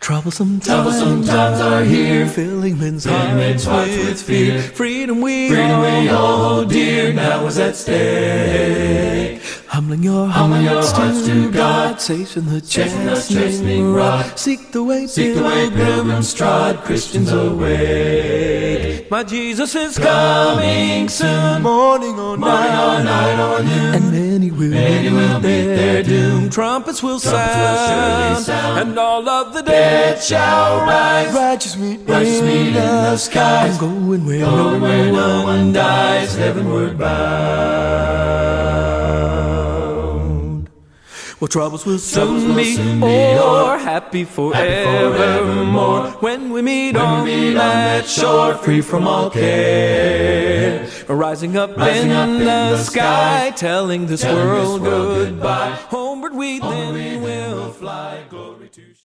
Troublesome times are here, filling men's hearts with fear. Freedom we all hold dear, now is at stake. Humbling your hearts to God, chasing the chastening rod. Seek the way pilgrims trod, Christians awake. My Jesus is coming soon, morning or night or noon, and many will meet their doom. Trumpets will sound, and all of the dead shall rise. Righteous meet in the skies. I'm going where no one dies, heavenward bound. Well, troubles will soon be o'er, happy forevermore, when we meet on that shore, free from all care. Rising up in the sky, telling this world goodbye. Homeward we then will fly, glory to